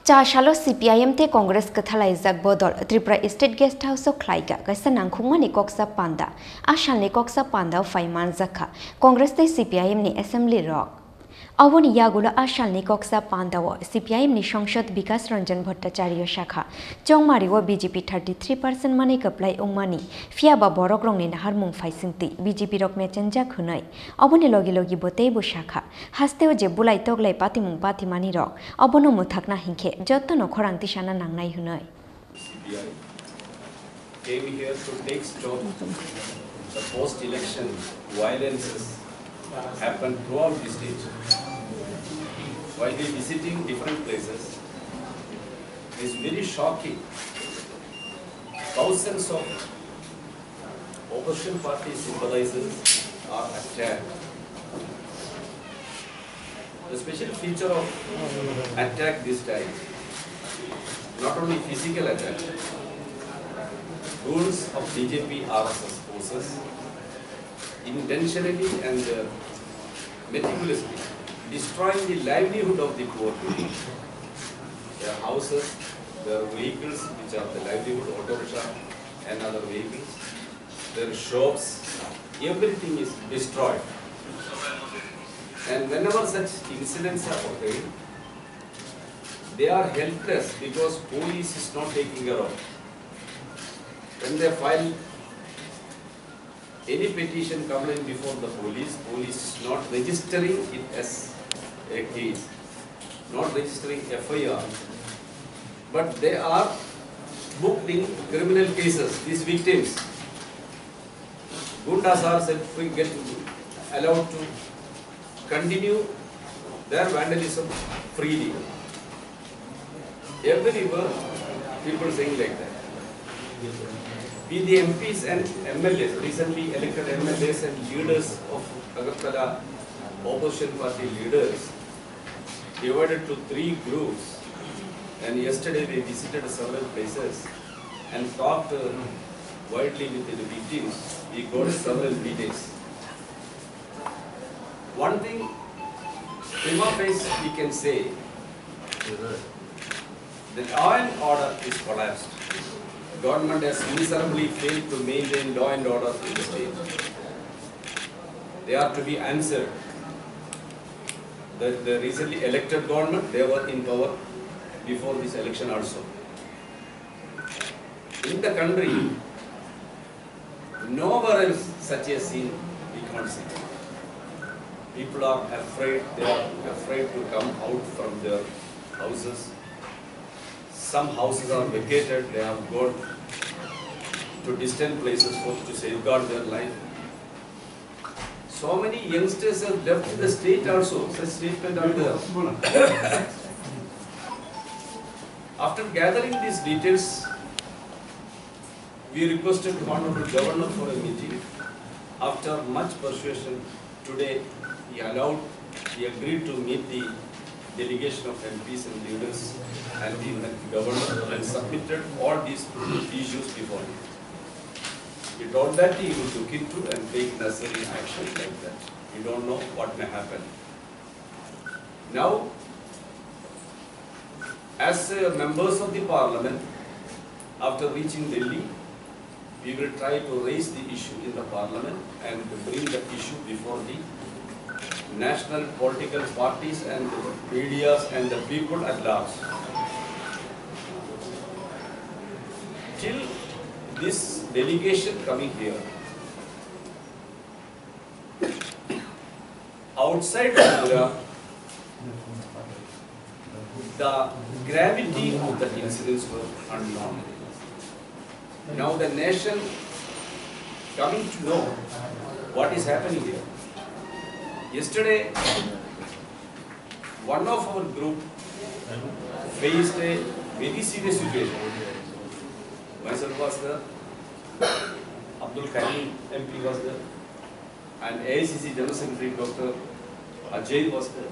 Chashalo CPIM te Congress kathalai jak bodol Tripura State Guest House khlaiga kaisa nangkhungma ni koksa panda ashal ni koksa panda faiman zakha Congress te CPIM ni Assembly rock Awoni yagula ashal ni koksa panda wo CPIM ni Sangsad Bikas Ranjan Bhattacharya shakha Chongmari wo BJP 33% mane kaplai ongmani fiaba borok rong ni nahar mung faisingti BJP rok me chenja khunai Awoni logi logi botei bo shakha hasteo je bulai toglai pati mung pati mani rok abono muthakna hingkhe jotto no khorangti sana nangnai hunai CPI came here to take stock the post-election violences happened throughout the state. While we visiting different places, it is very shocking. Thousands of opposition party sympathizers are attacked. The special feature of attack this time, not only physical attack, rules of BJP RSS forces intentionally and meticulously destroying the livelihood of the poor people. Their houses, their vehicles, which are the livelihood, auto rickshaw and other vehicles, their shops, everything is destroyed. And whenever such incidents are occurring, they are helpless because police is not taking care of. When they file any petition complaint before the police, police is not registering it as a case, not registering FIR, but they are booked in criminal cases, these victims. Gundas are allowed to continue their vandalism freely. Everywhere, people saying like that. We the MPs and MLAs, recently elected MLAs and leaders of Agartala opposition party leaders, divided to 3 groups, and yesterday we visited several places and talked widely with the victims. We got several details. One thing, prima facie we can say, the law and order is collapsed. Government has miserably failed to maintain law and order in the state. They are to be answered. The recently elected government, they were in power before this election also. In the country, nowhere else such a scene we can't see. People are afraid, they are afraid to come out from their houses. Some houses are vacated, they have gone to distant places to safeguard their life. So many youngsters have left the state also, such statement are there. After gathering these details, we requested the Honorable Governor for a meeting. After much persuasion, today he agreed to meet the delegation of MPs and leaders and the governor and submitted all these issues before him. He told that he will look into and take necessary action like that. We don't know what may happen. Now, as members of the parliament, after reaching Delhi, we will try to raise the issue in the parliament and bring the issue before the national political parties and the media and the people at large. Till this delegation coming here, outside Tripura, the gravity of the incidents were unknown. Now the nation coming to know what is happening here. Yesterday, one of our group faced a very serious situation. Myself was there, Abdul Karim MP was there, and AICC General Secretary Dr. Ajay was there,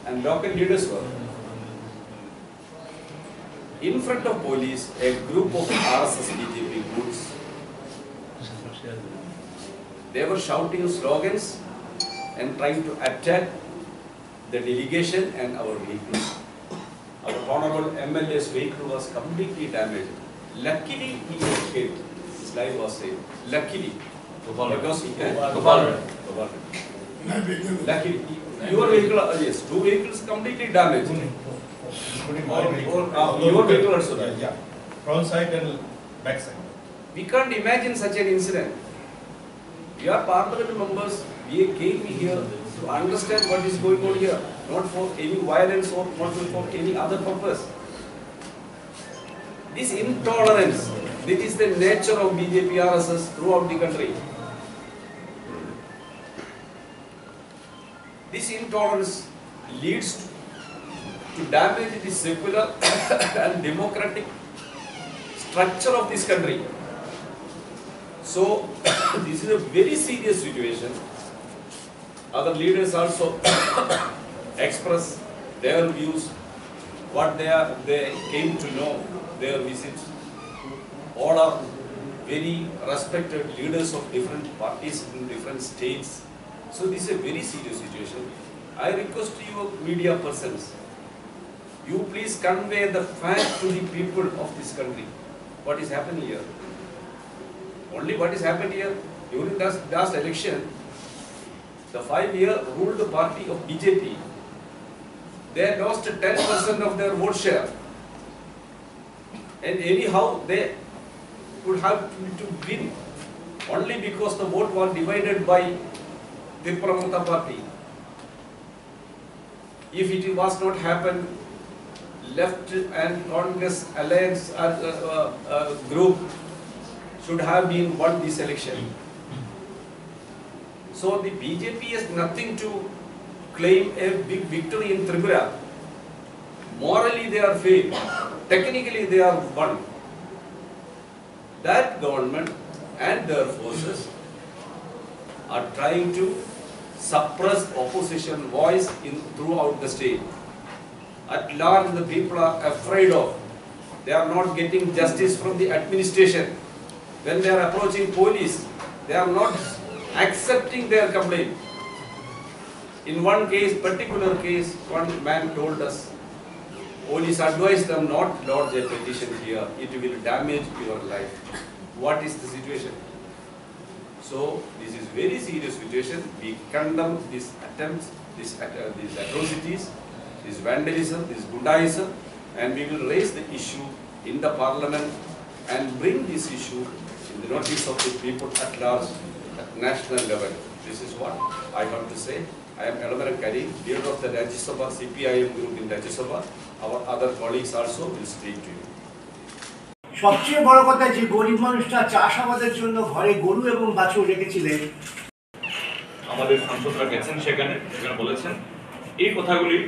and local leaders were there. In front of police, a group of RSS BJP groups, they were shouting slogans and trying to attack the delegation and our vehicles. Our honorable MLA's vehicle was completely damaged. Luckily, he escaped. His life was saved. Luckily, because he luckily, your vehicle, yes, two vehicles completely damaged. Your vehicle also. Yeah. Front side and back side. We can't imagine such an incident. We are parliament members. We came here to understand what is going on here, not for any violence or not for any other purpose. This intolerance, this is the nature of BJP RSS throughout the country. This intolerance leads to damage the secular and democratic structure of this country. So, this is a very serious situation. Other leaders also express their views, what they came to know, their visits. All are very respected leaders of different parties in different states. So this is a very serious situation. I request you media persons, you please convey the fact to the people of this country. What is happening here? Only what is happened here during the last election, the 5-year ruled party of BJP, they lost 10% of their vote share. And anyhow, they could have to win only because the vote was divided by the Pramukha party. If it was not happened, left and Congress alliance group should have been won this election. So the BJP has nothing to claim a big victory in Tripura. Morally they are failed. Technically they are won. That government and their forces are trying to suppress opposition voice throughout the state. At large the people are afraid of. They are not getting justice from the administration. When they are approaching police, they are not accepting their complaint. In one case, particular case, one man told us, police advised them not lodge a petition here, it will damage your life. What is the situation? So, this is very serious situation. We condemn these attempts, these atrocities, this vandalism, this gundaism, and we will raise the issue in the parliament and bring this issue in the notice of the people at large at national level. This is what I have to say. I am Elamaran Karim, leader of the Rajya Sabha, CPIM group in Rajya Sabha. Our other colleagues also will speak to you. সবচেয়ে বড় কথা যে গরিব মানুষটা চাষাবাদের জন্য ঘরে গরু এবং বাছুর রেখেছিলেন, আমাদের সাংসদরা গেছেন সেখানে বলেছেন এই কথাগুলি